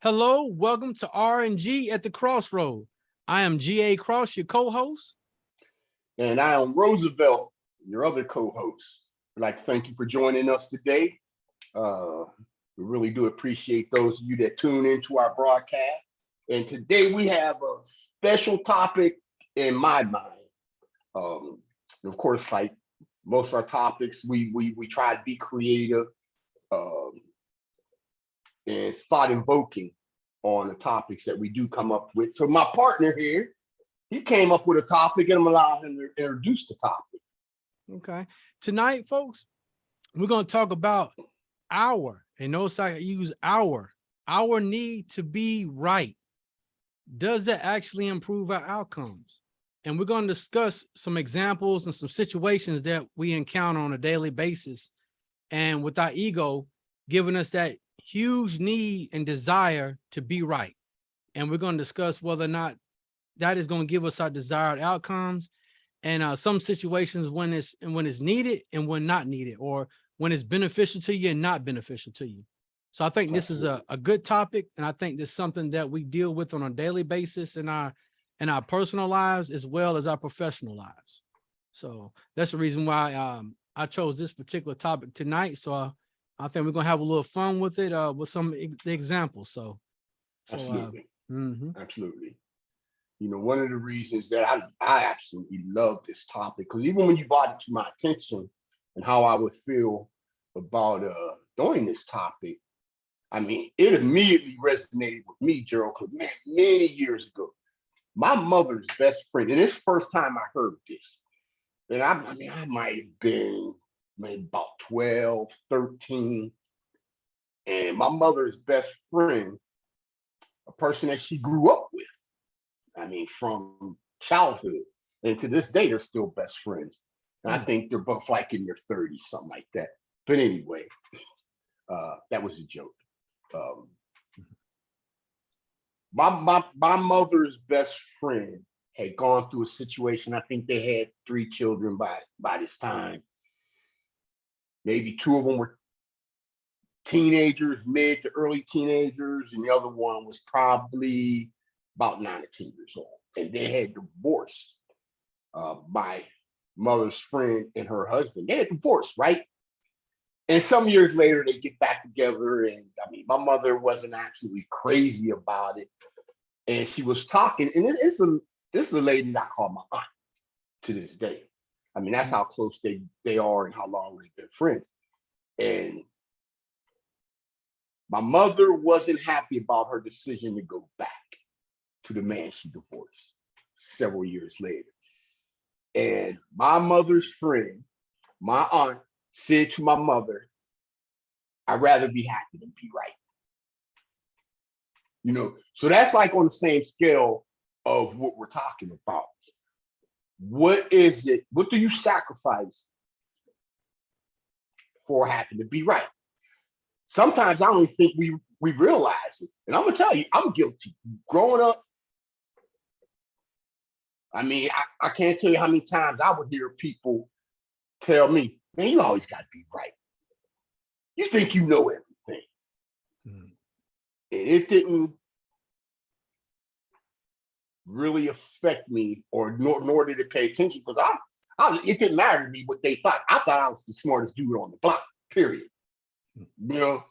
Hello, welcome to R&G at the Crossroad. I am G.A. Cross, your co-host. And I am Roosevelt, your other co-host. I'd like to thank you for joining us today. We really do appreciate those of you that tune into our broadcast. And today we have a special topic in my mind. Of course, like most of our topics, we try to be creative um, and thought invoking on the topics that we do come up with. So my partner here, he came up with a topic, and I'm allowing him to introduce the topic. Okay. Tonight, folks, we're going to talk about and notice I use our need to be right. Does that actually improve our outcomes? And we're going to discuss some examples and some situations that we encounter on a daily basis. And with our ego giving us that huge need and desire to be right. And we're going to discuss whether or not that is going to give us our desired outcomes, and some situations when it's needed and when not needed, or when it's beneficial to you and not beneficial to you. So I think this is a good topic, and I think this is something that we deal with on a daily basis in our personal lives as well as our professional lives. So that's the reason why I chose this particular topic tonight. So I think we're gonna have a little fun with it with some examples. Absolutely. Mhm. Absolutely. You know, one of the reasons that I absolutely love this topic, because even when you brought it to my attention and how I would feel about doing this topic, I mean, it immediately resonated with me, Gerald, because man, many years ago, my mother's best friend, and it's the first time I heard this, and I might have been maybe about 12, 13, and my mother's best friend, a person that she grew up with, I mean, from childhood, and to this day, they're still best friends. And I think they're both like in their 30s, something like that. But anyway, that was a joke. Um, my mother's best friend had gone through a situation. I think they had 3 children by this time. Maybe 2 of them were teenagers, mid to early teenagers, and the other one was probably about 9 or 10 years old. And they had divorced. My mother's friend and her husband. They had divorced, right? And some years later, they get back together. And I mean, my mother wasn't absolutely crazy about it. And she was talking, and this is a lady that I call my aunt to this day. I mean, that's how close they are and how long they've been friends. And my mother wasn't happy about her decision to go back to the man she divorced several years later. And my mother's friend, my aunt, said to my mother, I'd rather be happy than be right. You know, so that's like on the same scale of what we're talking about. What is it? What do you sacrifice for happy to be right? Sometimes I don't even think we realize it. And I'm gonna tell you, I'm guilty. Growing up, I mean, I can't tell you how many times I would hear people tell me, man, you always got to be right. You think you know everything. And it didn't really affect me, or nor did it pay attention, because it didn't matter to me what they thought. I thought I was the smartest dude on the block, period. You know?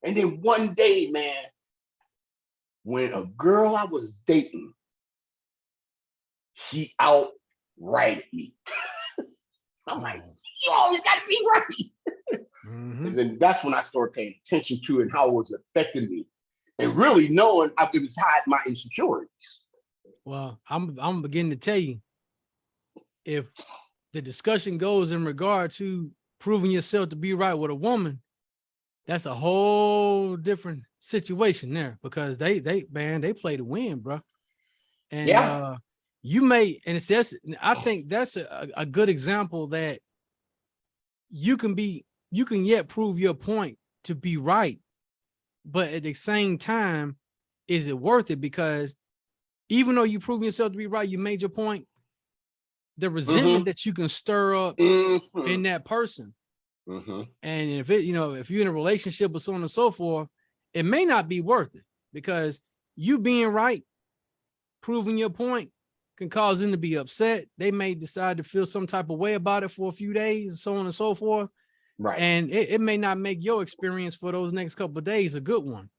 And then one day, man, when a girl I was dating, she outrighted me. I'm like, you always got to be right. And then that's when I started paying attention to it and how it was affecting me, and really knowing it was hiding my insecurities. Well, I'm beginning to tell you, if the discussion goes in regard to proving yourself to be right with a woman, that's a whole different situation there, because they play to win, bro. And Yeah. I think that's a good example that you can yet prove your point to be right, but at the same time, is it worth it? Because even though you prove yourself to be right, you made your point, the resentment that you can stir up in that person. And if you're in a relationship or so on and so forth, it may not be worth it. because you being right, proving your point, can cause them to be upset. They may decide to feel some type of way about it for a few days, and so on and so forth. Right. And it may not make your experience for those next couple of days a good one.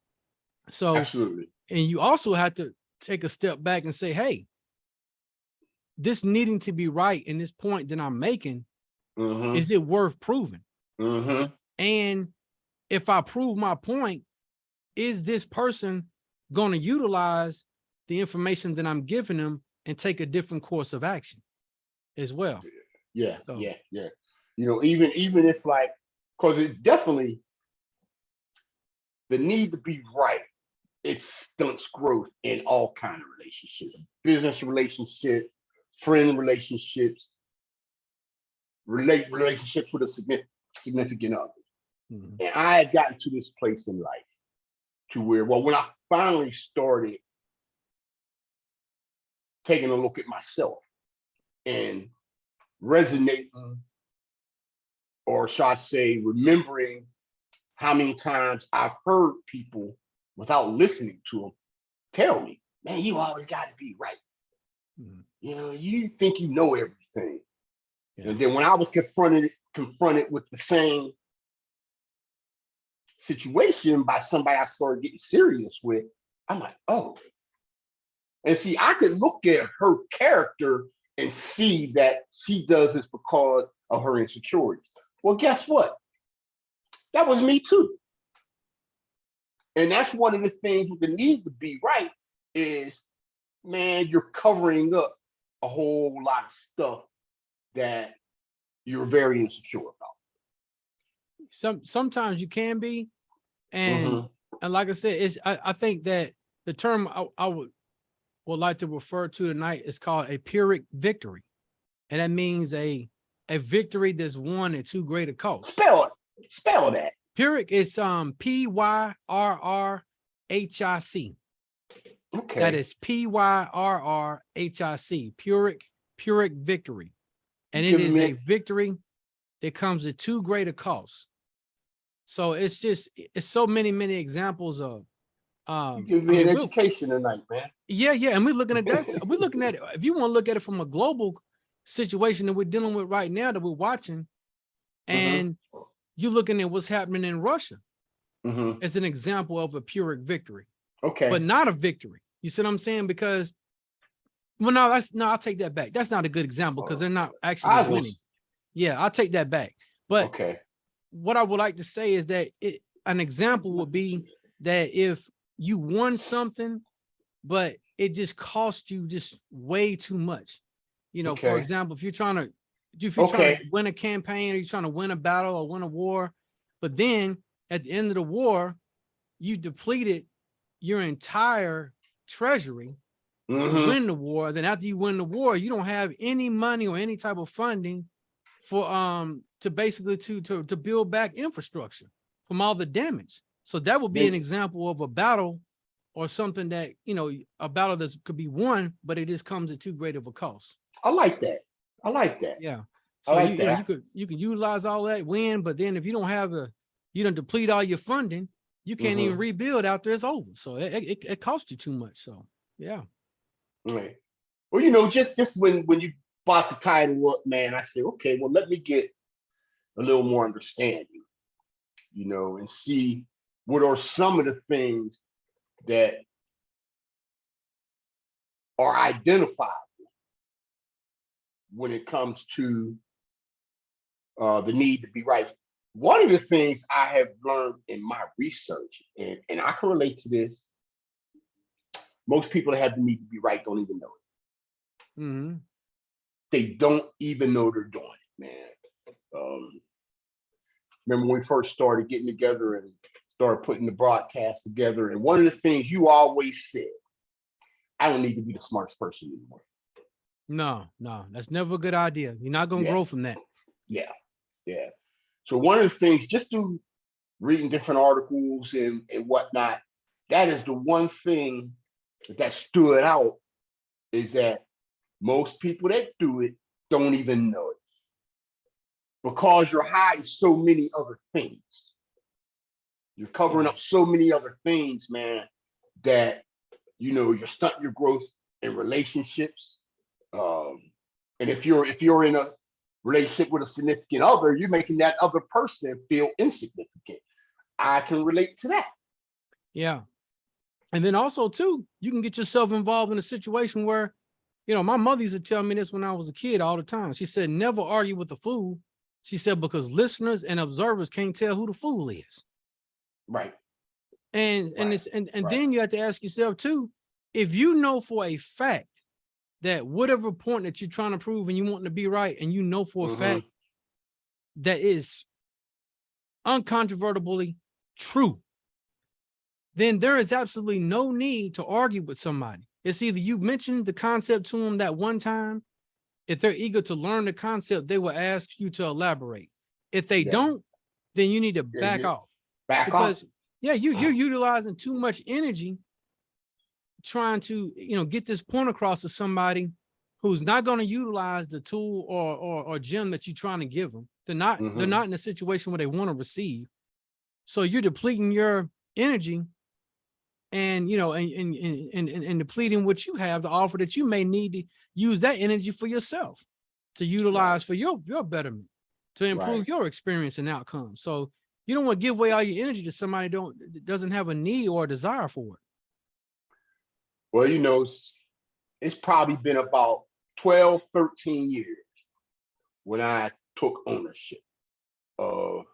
So, Absolutely. and you also have to take a step back and say, hey, this needing to be right in this point that I'm making, is it worth proving? And if I prove my point, is this person going to utilize the information that I'm giving them and take a different course of action as well? Yeah, So, yeah. You know, even if like, because it's definitely the need to be right. It stunts growth in all kind of relationships, business relationships, friend relationships, relationships with a significant other. mhm. And I had gotten to this place in life to where, well, when I finally started taking a look at myself and resonating, or shall I say, remembering how many times I've heard people without listening to them tell me, man, you always got to be right. You know, you think you know everything. Yeah. And then when I was confronted with the same situation by somebody I started getting serious with, I'm like, oh. And see, I could look at her character and see that she does this because of her insecurities. Well, guess what? That was me too. And that's one of the things with the need to be right is, man, you're covering up a whole lot of stuff that you're very insecure about. Sometimes you can be, and Mhm. and like I said, I think that the term I would like to refer to tonight is called a Pyrrhic victory, and that means a victory that's won at too great a cost. Spell that. Pyrrhic is Pyrrhic. Okay. That is Pyrrhic. Pyrrhic victory, and it is a victory that comes at too great a cost. So it's so many examples of you give me an education tonight, man. Yeah, and we're looking at that. We're looking at it. If you want to look at it from a global situation that we're dealing with right now, that we're watching, and you're looking at what's happening in Russia as an example of a Pyrrhic victory. Okay. But not a victory. You see what I'm saying? Because, well, no, I'll take that back. That's not a good example because they're not actually winning. Yeah, I'll take that back. But okay, what I would like to say is that an example would be that if you won something, but it just cost you just way too much. You know, for example, if you're trying to win a campaign, or you're trying to win a battle or win a war, but then at the end of the war, you depleted your entire treasury to win the war. Then after you win the war, you don't have any money or any type of funding for to basically to build back infrastructure from all the damage. So that would be an example of a battle or something that, you know, a battle that could be won, but it just comes at too great of a cost. I like that. Yeah. So you can utilize all that, win, but then if you don't have you don't deplete all your funding, you can't even rebuild after it's over. So it costs you too much. So yeah. Right. Well, you know, just when you bought the title up, man, I said, okay, well, let me get a little more understanding, you know, and see what are some of the things that are identifiable when it comes to the need to be right. One of the things I have learned in my research, and I can relate to this, most people that have the need to be right don't even know it. They don't even know they're doing it, man. Remember when we first started getting together and started putting the broadcast together, and one of the things you always said, I don't need to be the smartest person anymore. No, that's never a good idea. You're not going to grow from that. Yeah. So one of the things, just through reading different articles and whatnot, that is the one thing that stood out, is that most people that do it don't even know it, because you're hiding so many other things. You're covering up so many other things, man, that, you're stunting your growth in relationships. Um, and if you're in a relationship with a significant other, you're making that other person feel insignificant. I can relate to that. Yeah. And then also too, you can get yourself involved in a situation where, my mother used to tell me this when I was a kid all the time. She said, never argue with the fool. She said, because listeners and observers can't tell who the fool is. Right. And Right. it's and Right. then you have to ask yourself too, if you know for a fact that whatever point that you're trying to prove and you want to be right, and you know for a fact that is uncontrovertibly true, then there is absolutely no need to argue with somebody. It's either you mentioned the concept to them that one time. If they're eager to learn the concept, they will ask you to elaborate. If they Yeah. don't, then you need to Yeah, back off. Back off. Because you're utilizing too much energy trying to get this point across to somebody who's not going to utilize the tool or gem that you're trying to give them. They're not in a situation where they want to receive. So you're depleting your energy and and depleting what you have to offer, that you may need to use that energy for yourself to utilize for your betterment, to improve your experience and outcome. So you don't want to give away all your energy to somebody doesn't have a need or a desire for it. Well, it's probably been about 12, 13 years when I took ownership of,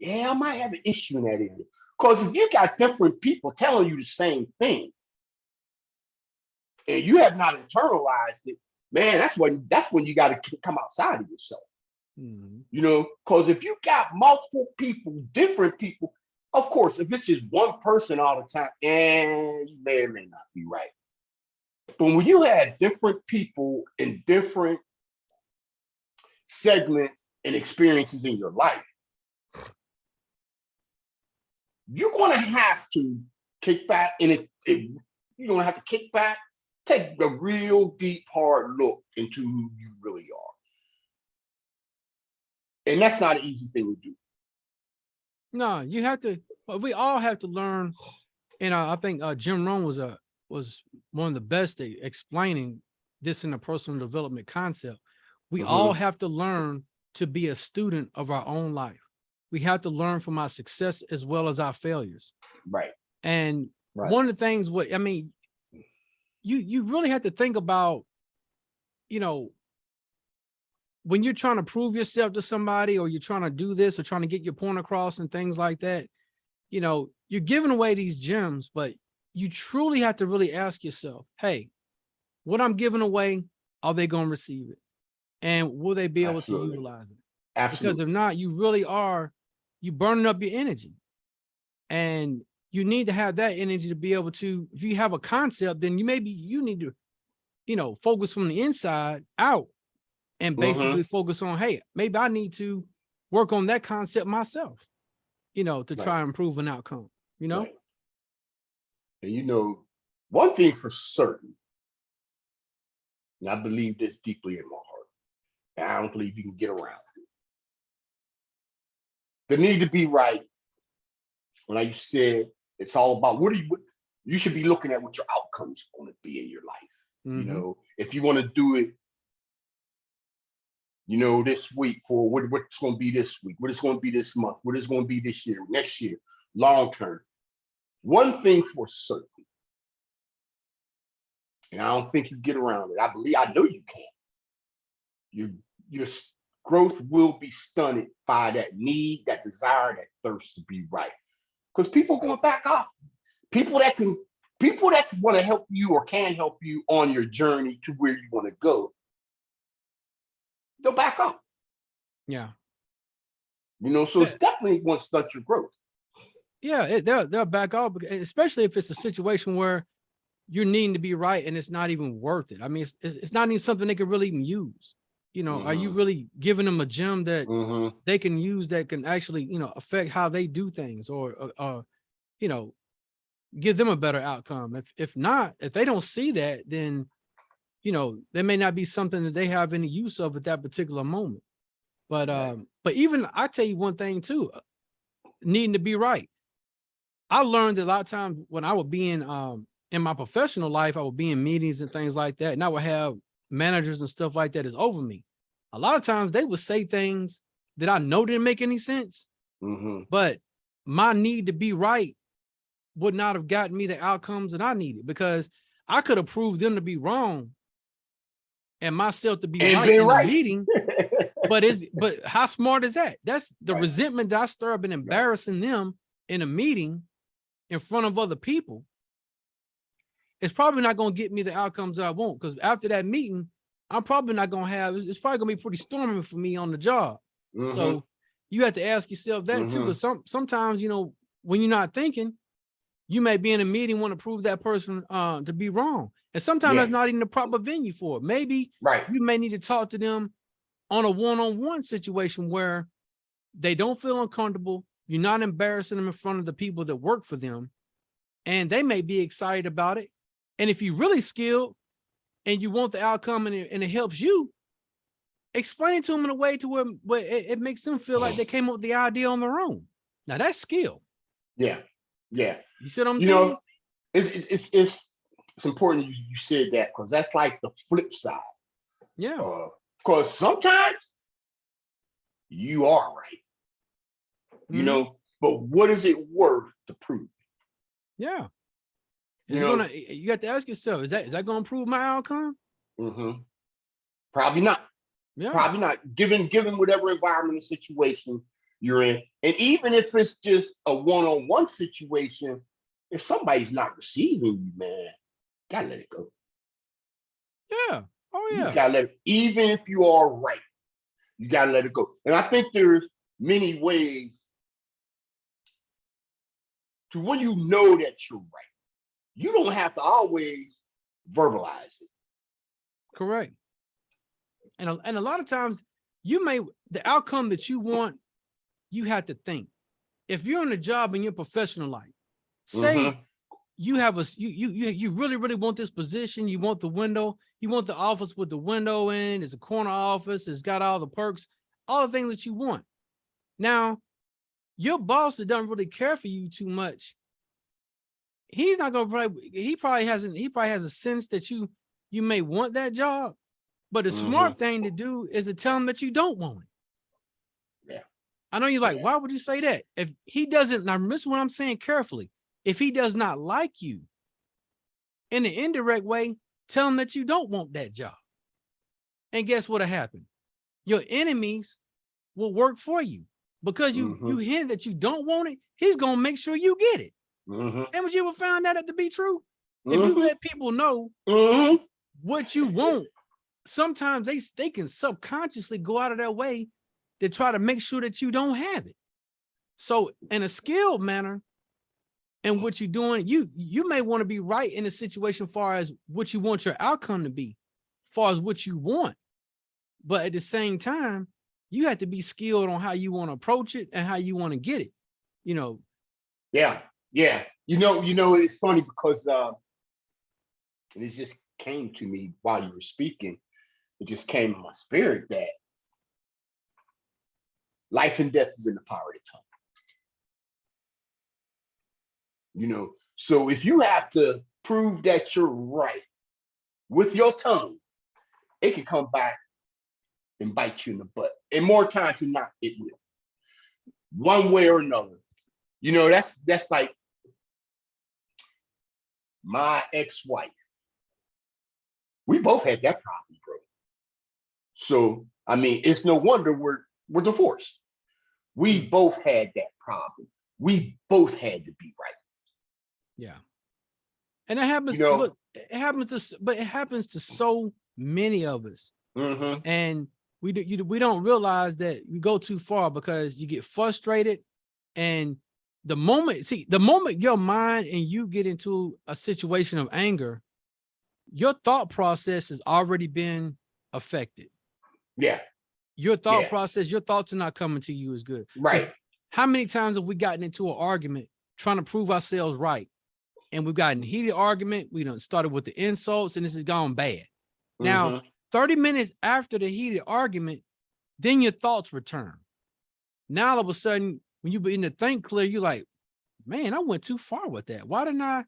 I might have an issue in that area. Because if you got different people telling you the same thing and you have not internalized it, man, that's when you got to come outside of yourself. Because if you got multiple people, different people, of course, if it's just one person all the time, you may or may not be right. But when you have different people in different segments and experiences in your life, you're going to have to kick back. And you're going to have to kick back, take a real deep, hard look into who you really are. And that's not an easy thing to do. No, you have to. We all have to learn. And I think Jim Rohn was one of the best at explaining this in a personal development concept. We all have to learn to be a student of our own life. We have to learn from our success as well as our failures. Right. And one of the things, you really have to think about, when you're trying to prove yourself to somebody, or you're trying to do this or trying to get your point across and things like that, you're giving away these gems, but you truly have to really ask yourself, hey, what I'm giving away, are they going to receive it? And will they be able to utilize it? Absolutely. Because if not, you really are, you burning up your energy. And you need to have that energy to be able to, if you have a concept, then you need to, focus from the inside out and basically focus on, hey, maybe I need to work on that concept myself, to try and improve an outcome, Right. And one thing for certain, and I believe this deeply in my heart, and I don't believe you can get around it. The need to be right. Like you said, it's all about what you should be looking at what your outcomes are going to be in your life. If you want to do it, this week, for what's going to be this week, what it's going to be this month, what it's going to be this year, next year, long term. One thing for certain, and I don't think you get around it. I know you can. Your growth will be stunted by that need, that desire, that thirst to be right. Because people are going to back off. People that want to help you or can help you on your journey to where you want to go, they'll back off. Yeah. So it's definitely going to stunt your growth. Yeah, they'll back off, especially if it's a situation where you're needing to be right and it's not even worth it. I mean, it's not even something they can really even use. Are you really giving them a gem that they can use that can actually, affect how they do things, or give them a better outcome? If not, if they don't see that, then, there may not be something that they have any use of at that particular moment. But even I tell you one thing too, needing to be right. I learned that a lot of times when I would be in my professional life, I would be in meetings and things like that, and I would have managers and stuff like that is over me. A lot of times they would say things that I know didn't make any sense, but my need to be right would not have gotten me the outcomes that I needed, because I could have proved them to be wrong and myself to be And right been in the right. meeting. But how smart is that? That's the Right. resentment that I stir up and embarrassing them in a meeting in front of other people. It's probably not going to get me the outcomes that I want, because after that meeting, I'm probably not going to have, it's probably going to be pretty stormy for me on the job. So you have to ask yourself that too, because sometimes, you know, when you're not thinking, you may be in a meeting, want to prove that person to be wrong. And sometimes that's not even the proper venue for it. Maybe you may need to talk to them on a one-on-one situation where they don't feel uncomfortable. You're not embarrassing them in front of the people that work for them, and they may be excited about it. And if you're really skilled and you want the outcome and it helps you, explain it to them in a way to where it makes them feel like they came up with the idea on their own. Now that's skill. Yeah. You see what I'm You saying? know, it's important you said that, because that's like the flip side. Yeah. Because sometimes you are right. You know, but what is it worth to prove? Yeah. You have to ask yourself, is that going to improve my outcome? Probably not. Yeah. Probably not. Given whatever environment or situation you're in. And even if it's just a one-on-one situation, if somebody's not receiving you, man, gotta let it go. Yeah. Oh yeah. You gotta let it, even if you are right, you gotta let it go. And I think there's many ways to, when you know that you're right, you don't have to always verbalize it. Correct. And a lot of times the outcome that you want, you have to think. If you're in a job in your professional life, say you have you really, really want this position, you want the window, you want the office with the window in, it's a corner office, it's got all the perks, all the things that you want. Now, your boss that doesn't really care for you too much, he's not gonna he probably has a sense that you may want that job. But the smart thing to do is to tell him that you don't want it. Yeah. I know you're like, why would you say that? If he doesn't, now listen what I'm saying carefully. If he does not like you, in an indirect way, tell him that you don't want that job. And guess what'll happen? Your enemies will work for you, because you hint that you don't want it. He's gonna make sure you get it. And would you ever found that to be true? If you let people know what you want, sometimes they can subconsciously go out of their way to try to make sure that you don't have it. So in a skilled manner, and what you're doing, you may want to be right in a situation far as what you want your outcome to be, far as what you want. But at the same time, you have to be skilled on how you want to approach it and how you want to get it. You know. Yeah. You know, it's funny because it just came to me while you were speaking. It just came in my spirit that life and death is in the power of the tongue. You know, so if you have to prove that you're right with your tongue, it can come back and bite you in the butt. And more times than not, it will. One way or another. You know, that's like my ex-wife. We both had that problem, bro. So, I mean, it's no wonder we're divorced. We both had that problem. We both had to be right. Yeah. And it happens, but it happens to so many of us. And we don't realize that we go too far because you get frustrated. And the moment your mind and you get into a situation of anger, your thought process has already been affected. Yeah. Your thought process, your thoughts are not coming to you as good. Right. How many times have we gotten into an argument trying to prove ourselves right? And we've gotten heated argument. We done started with the insults and this has gone bad. Now, 30 minutes after the heated argument, then your thoughts return. Now, all of a sudden, when you begin to think clear, you're like, man, I went too far with that. Why did I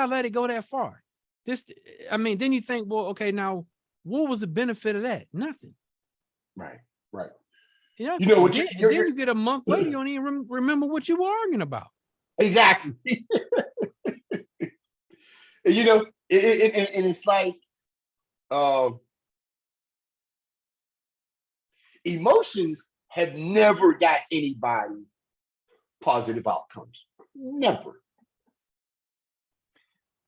let it go that far? Then you think, well, okay, now what was the benefit of that? Nothing. Right. Right. Yeah. You know what And then you get a month later, you don't even remember what you were arguing about. exactly. You know, and it's like emotions have never got anybody positive outcomes. Never.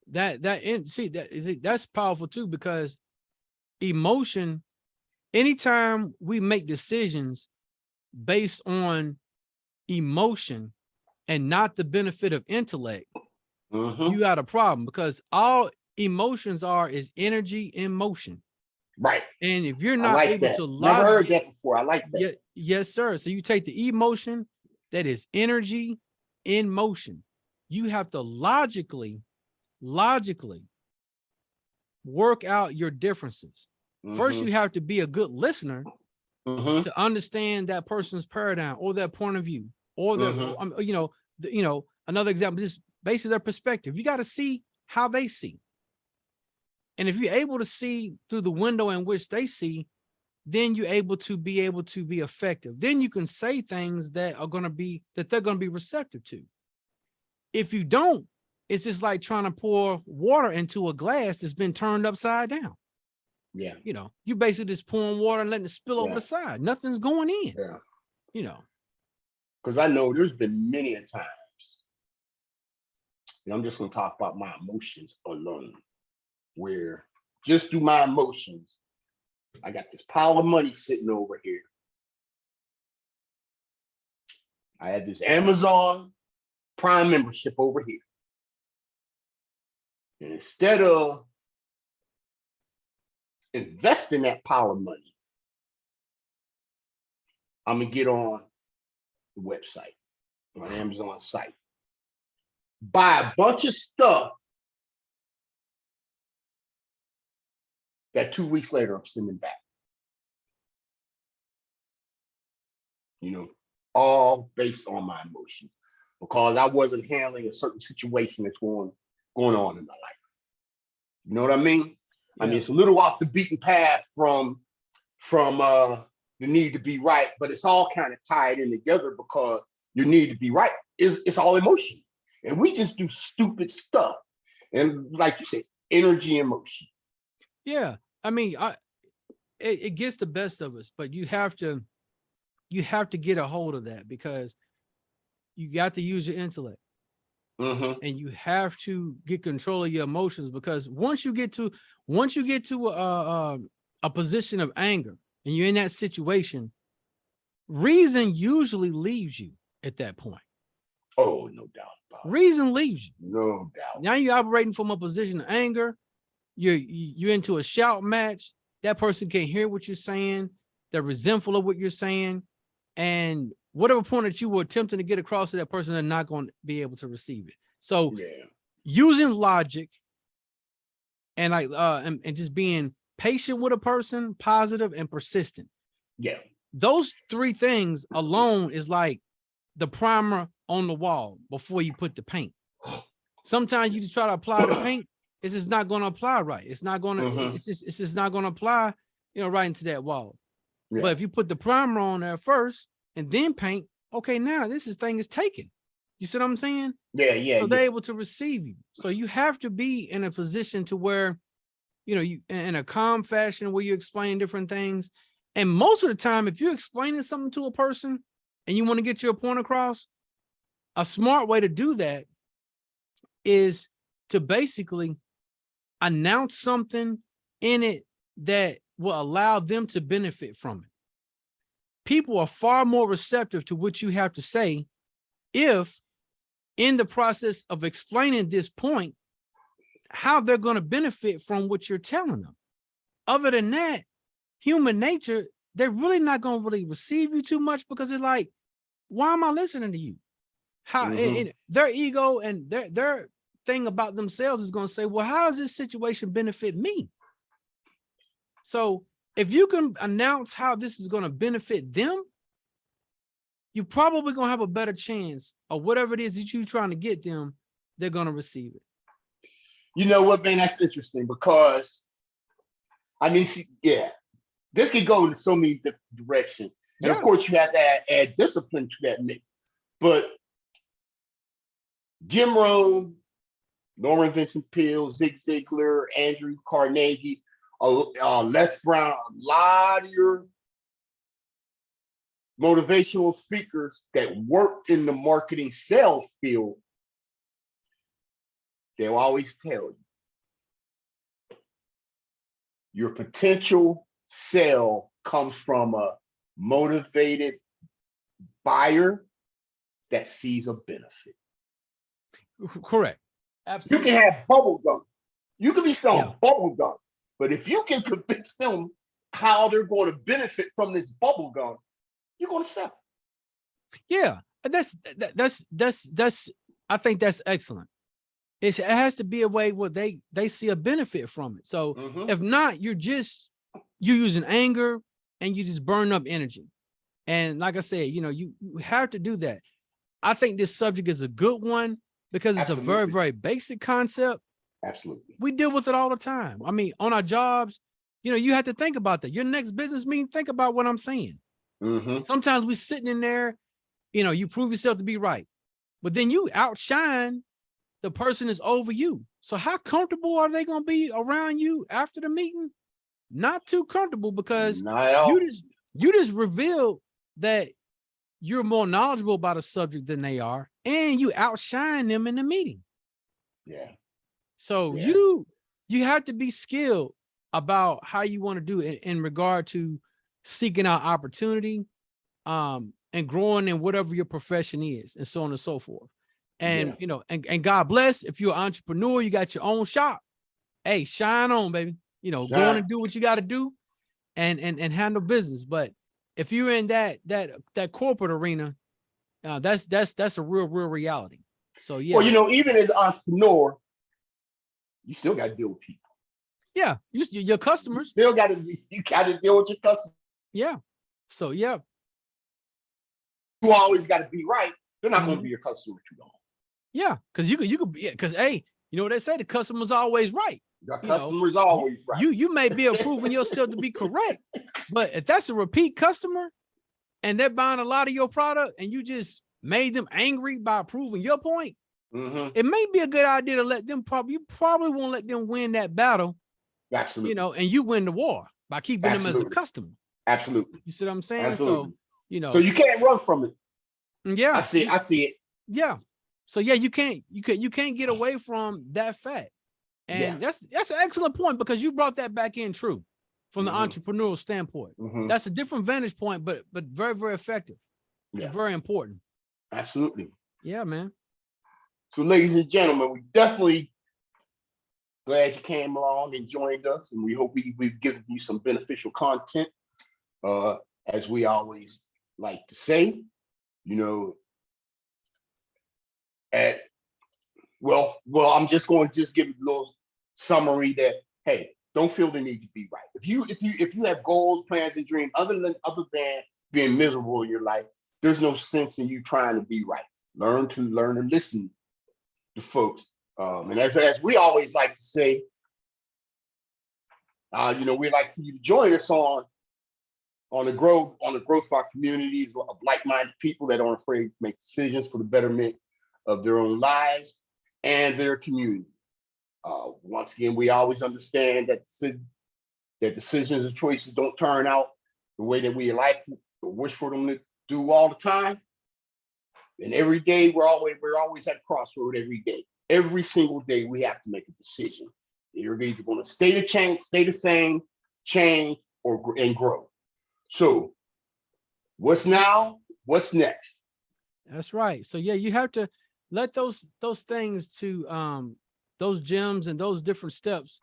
That's powerful too, because emotion, anytime we make decisions based on emotion and not the benefit of intellect, you got a problem, because all emotions is energy in motion. Right. And if you're I not like able that. to Never heard that before. I like that. yes, sir. So you take the emotion that is energy in motion. You have to logically work out your differences. First, you have to be a good listener to understand that person's paradigm or their point of view, or another example, just basically their perspective. You got to see how they see. And if you're able to see through the window in which they see, then you're able to be effective. Then you can say things that they're going to be receptive to. If you don't, it's just like trying to pour water into a glass that's been turned upside down. Yeah. You basically just pouring water and letting it spill over the side. Nothing's going in. Yeah. Because I know there's been many a times, and I'm just going to talk about my emotions alone, where just through my emotions, I got this pile of money sitting over here. I had this Amazon Prime membership over here. And instead of investing that pile of money, I'm going to get on the website, on Amazon site, buy a bunch of stuff that 2 weeks later I'm sending back. All based on my emotions, because I wasn't handling a certain situation that's going on in my life. You know what I mean? Yeah. I mean, it's a little off the beaten path from the need to be right, but it's all kind of tied in together, because your need to be right it's all emotion, and we just do stupid stuff, and like you said, energy and motion. Yeah, I mean, it gets the best of us, but you have to get a hold of that, because you got to use your intellect, and you have to get control of your emotions, because once you get to a position of anger and you're in that situation, reason usually leaves you at that point. Oh, no doubt about it. Reason leaves you. No doubt. Now you're operating from a position of anger. You're into a shout match. That person can't hear what you're saying. They're resentful of what you're saying. And whatever point that you were attempting to get across to that person, they're not going to be able to receive it. So using logic and and just being patient with a person, positive and persistent. Yeah. Those three things alone is like the primer on the wall before you put the paint. Sometimes you just try to apply the paint, it's just not going to apply right. It's not going to, it's just not going to apply, right into that wall. Yeah. But if you put the primer on there first and then paint, okay, now thing is taken. You see what I'm saying? Yeah. So they're able to receive you. So you have to be in a position to where, you in a calm fashion where you explain different things. And most of the time, if you're explaining something to a person and you want to get your point across, a smart way to do that is to basically announce something in it that will allow them to benefit from it. People are far more receptive to what you have to say if, in the process of explaining this point, how they're going to benefit from what you're telling them. Other than that, human nature, they're really not going to really receive you too much, because they're like, why am I listening to you? How and their ego and their thing about themselves is going to say, well, how does this situation benefit me? So if you can announce how this is going to benefit them, you're probably gonna have a better chance of whatever it is that you're trying to get them, they're gonna receive it. You know what, man? That's interesting because I mean, see, yeah, this could go in so many different directions. And of Yeah. course, you have to add discipline to that mix. But Jim Rohn, Norman Vincent Peale, Zig Ziglar, Andrew Carnegie, Les Brown, a lot of your motivational speakers that work in the marketing sales field, they'll always tell you your potential sale comes from a motivated buyer that sees a benefit. Correct. You Absolutely. can have bubble gum. You can be selling Yeah. bubble gum, but if you can convince them how they're going to benefit from this bubble gum, you're going to sell. Yeah. That's I think that's excellent. It has to be a way where they see a benefit from it. So if not, you're using anger and you just burn up energy. And like I said, you know, you have to do that. I think this subject is a good one because it's Absolutely. a very, very basic concept. Absolutely. We deal with it all the time. I mean, on our jobs, you know, you have to think about that. Your next business meeting, think about what I'm saying. Sometimes we're sitting in there, you know, you prove yourself to be right, but then you outshine the person that's over you. So how comfortable are they going to be around you after the meeting? Not too comfortable, because Not at all. you just revealed that you're more knowledgeable about a subject than they are, and you outshine them in the meeting. Yeah. So Yeah. you have to be skilled about how you want to do it in regard to seeking out opportunity, and growing in whatever your profession is, and so on and so forth. And you know, and God bless if you're an entrepreneur, you got your own shop. Hey, shine on, baby. You know, go on and do what you got to do, and handle business. But if you're in that corporate arena, that's a real reality. So yeah. Well, you know, even as an entrepreneur, you still got to deal with people. Yeah, your customers. You got to deal with your customers. Yeah. So yeah. You always got to be right. They're not going to be your customers too long. Yeah, because you could be, because hey, you know what they say, the customer's always right. Your customer's always right. You may be approving yourself to be correct, but if that's a repeat customer and they're buying a lot of your product and you just made them angry by proving your point, it may be a good idea to let them you probably won't let them win that battle. Absolutely. You know, and you win the war by keeping them as a customer. Absolutely. You see what I'm saying? Absolutely. So, you know, so you can't run from it. Yeah. I see it. Yeah. So yeah, you can't get away from that fact. And that's an excellent point, because you brought that back in true from the entrepreneurial standpoint. That's a different vantage point, but very, very effective. And very important. Absolutely. Yeah, man. So ladies and gentlemen, we definitely glad you came along and joined us, and we hope we've given you some beneficial content. As we always like to say, you know, I'm just going to give you a little summary that, hey, don't feel the need to be right. If you have goals, plans, and dreams other than being miserable in your life, there's no sense in you trying to be right. Learn to listen to folks. And as we always like to say, you know, we'd like for you to join us on the growth of our communities of like-minded people that aren't afraid to make decisions for the betterment of their own lives and their community. Once again, we always understand that decisions and choices don't turn out the way that we like or wish for them to do all the time. And every day we're always at Crossroad every day. Every single day we have to make a decision. You're either going to stay the same, change, and grow. So what's now? What's next? That's right. So yeah, you have to let those things to those gems and those different steps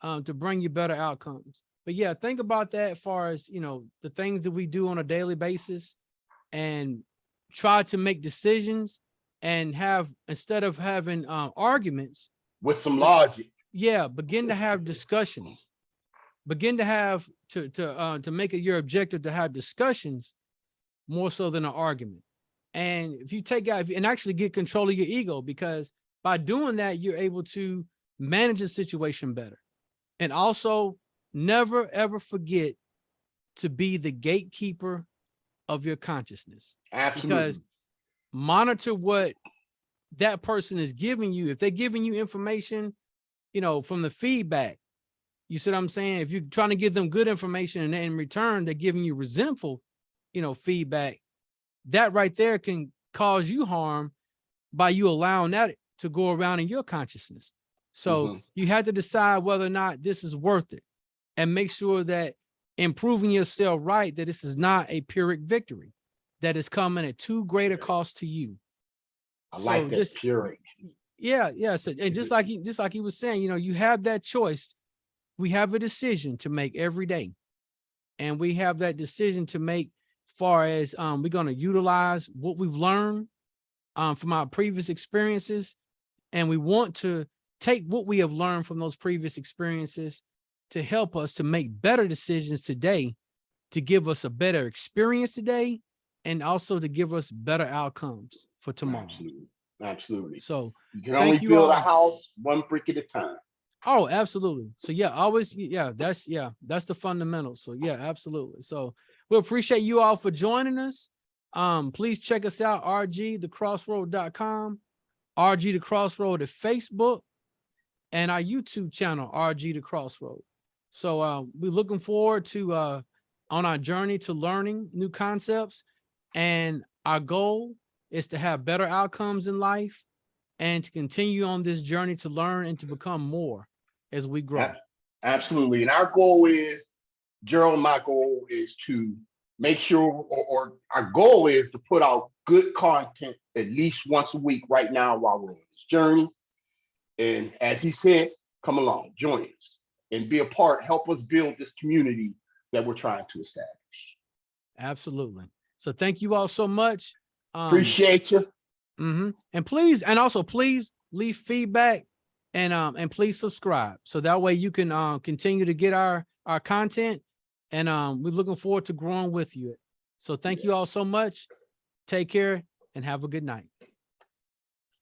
to bring you better outcomes. But yeah, think about that as far as, you know, the things that we do on a daily basis, and try to make decisions and instead of having arguments with some logic. Yeah, begin to have discussions. Begin to have to make it your objective to have discussions more so than an argument. And if you take out and actually get control of your ego, because by doing that, you're able to manage a situation better. And also never, ever forget to be the gatekeeper of your consciousness. Absolutely. Because monitor what that person is giving you. If they're giving you information, you know, from the feedback, you see what I'm saying? If you're trying to give them good information and in return, they're giving you resentful, you know, feedback, that right there can cause you harm by you allowing that to go around in your consciousness. So you have to decide whether or not this is worth it, and make sure that improving yourself right, that this is not a Pyrrhic victory that is coming at too great a cost to you. I like that, just Pyrrhic. yeah. So, and just like he was saying, you know, you have that choice. We have a decision to make every day, and we have that decision to make far as we're going to utilize what we've learned from our previous experiences, and we want to take what we have learned from those previous experiences to help us to make better decisions today, to give us a better experience today, and also to give us better outcomes for tomorrow. Absolutely. Absolutely. So you can only build a house one brick at a time. Oh, absolutely. So yeah, always, that's the fundamentals. So yeah, absolutely. So we appreciate you all for joining us. Please check us out, rgthecrossroad.com, RG The Crossroad at Facebook, and our YouTube channel, RG The Crossroad. So we're looking forward to on our journey to learning new concepts, and our goal is to have better outcomes in life and to continue on this journey to learn and to become more as we grow. Absolutely. And our goal is, Gerald, my goal is to make sure, or our goal is to put out good content at least once a week right now while we're on this journey. And as he said, come along, join us and be a part, help us build this community that we're trying to establish. Absolutely. So thank you all so much. Appreciate you. And please, and also please leave feedback, and please subscribe. So that way you can continue to get our content, and we're looking forward to growing with you. So thank you all so much. Take care and have a good night.